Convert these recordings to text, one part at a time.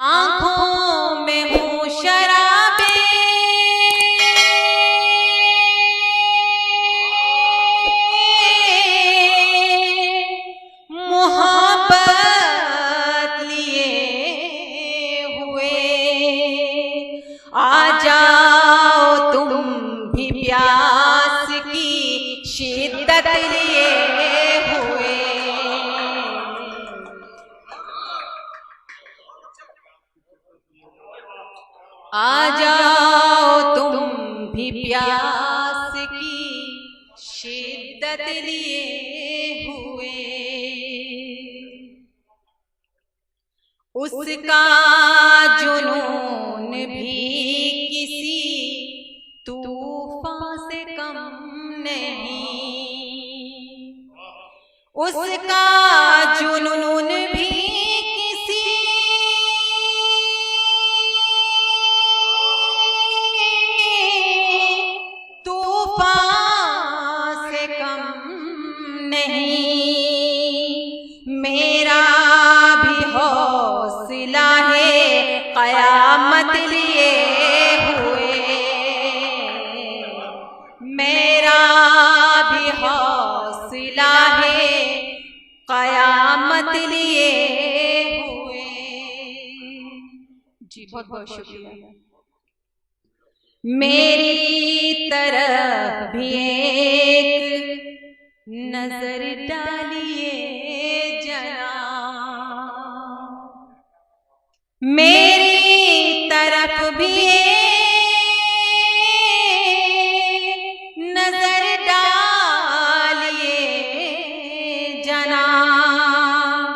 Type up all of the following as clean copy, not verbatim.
आँखों में हूँ शराबे, मोहब्बत लिए हुए। आ जाओ तुम भी प्यास की शिद्दत लिए हुए। आ जाओ तुम भी प्यास की शिद्दत लिए हुए। उसका जुनून भी किसी तूफान से कम नहीं। उसका जुनून भी किसी तूफान से कम नहीं। मेरा भी हौसला है क़यामत लिए हुए। मेरा भी हौसला है क़यामत लिए हुए। जी बहुत बहुत शुक्रिया। मेरी तरफ भी एक नजर डालिए जनाब। मेरी तरफ भी एक नजर डालिए जनाब।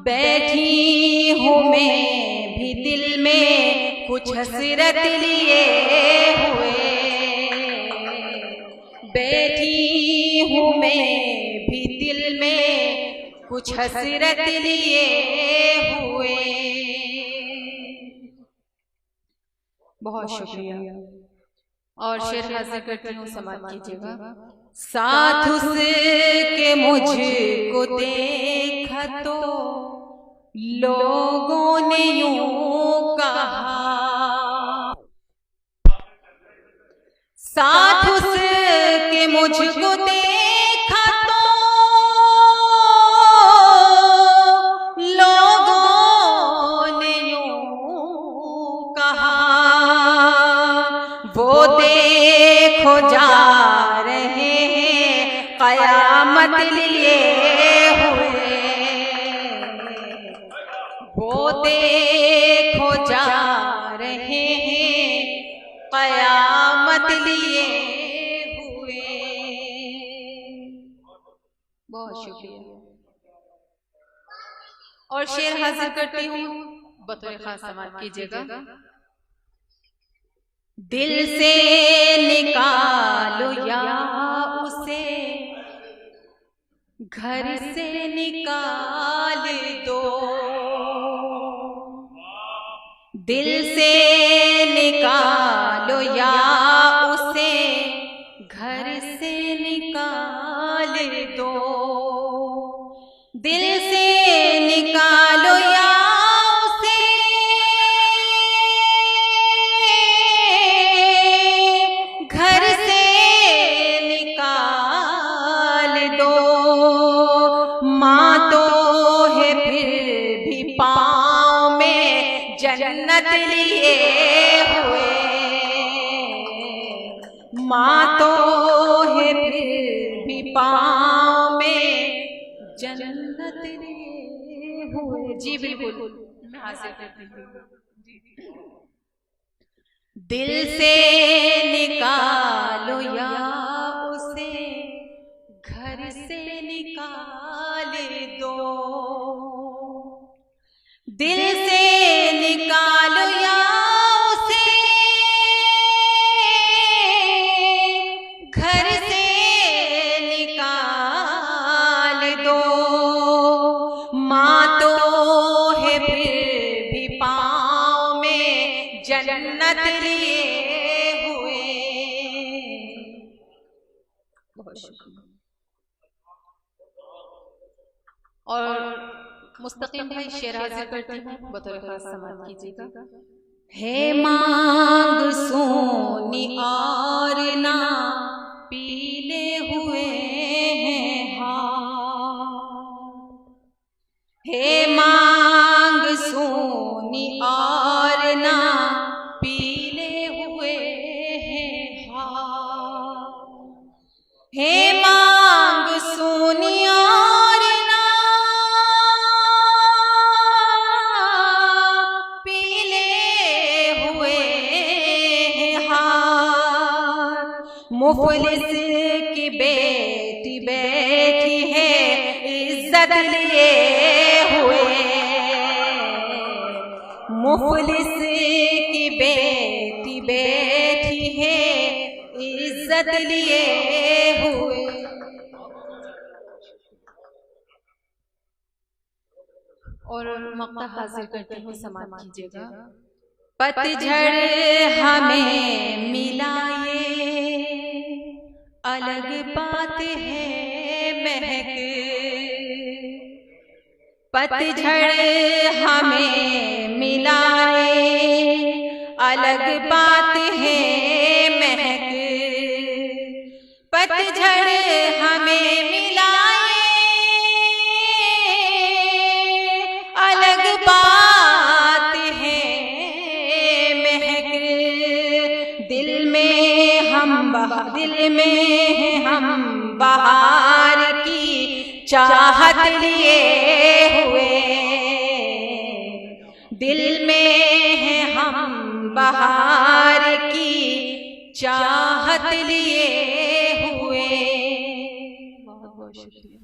बैठी हूँ मैं भी दिल में कुछ हसरत लिए हुए। बैठी हूँ मैं भी दिल में कुछ हसरत लिए हुए। बहुत शुक्रिया। और शेर हाजिर करती हूँ, समाप्त कीजिएगा। साथ उसके मुझको देखा तो लोगों ने यूं कहा। साथ उसके मुझको देखा तो लोगों ने यूं कहा। वो देखो जा रहे हैं क़यामत लिए हुए। वो देखो जा रहे हैं क़यामत लिए हुए। बहुत शुक्रिया। और शेर हाजिर करती हूँ, बतौर खास समाप्त कीजिएगा। दिल से निकालो या उसे घर से निकाल दो। दिल से निकालो या उसे घर से निकाल दो। दिल से निकालो या उसे घर से निकाल दो। माँ तो है फिर भी पाँव में जन्नत लिए हुए। माँ तो है फिर भी पाँव में जन्नत लिए हुए। जी बिल्कुल, मैं हासिल करती हूँ। दिल से निकालो या उसे घर से निकाल दो। दिल से निकालो या उसे घर से निकाल दो। माँ तो है फिर भी पाँव में जन्नत लिए हुए। बहुत शुक्रिया। और मुस्तकीम भाई शेर हाजिर करती हूँ, बतौर खास समाअत कीजिएगा। है मांग सोनी और ना पीले हुए हैं हाथ, है मांग सोनी और ना पीले हुए हैं हाथ, है मांग सोनी और ना पीले हुए हैं हाथ, मुफलिस की बेटी बैठी है इज्जत लिए हुए, मुफलिस की बेटी बैठी है इज्जत लिए हुए। और मक्ता हाजिर करती हूँ, समाअत कीजिएगा। पतझड़ हमें मिला ये अलग बात है महक, पतझड़ हमें मिलाए अलग बात है महक, पतझड़ हमें मिलाए अलग बात है महक, दिल में हम बहार की चाहत लिए हुए, दिल में है हम बहार की चाहत लिए हुए। बहुत बहुत शुक्रिया।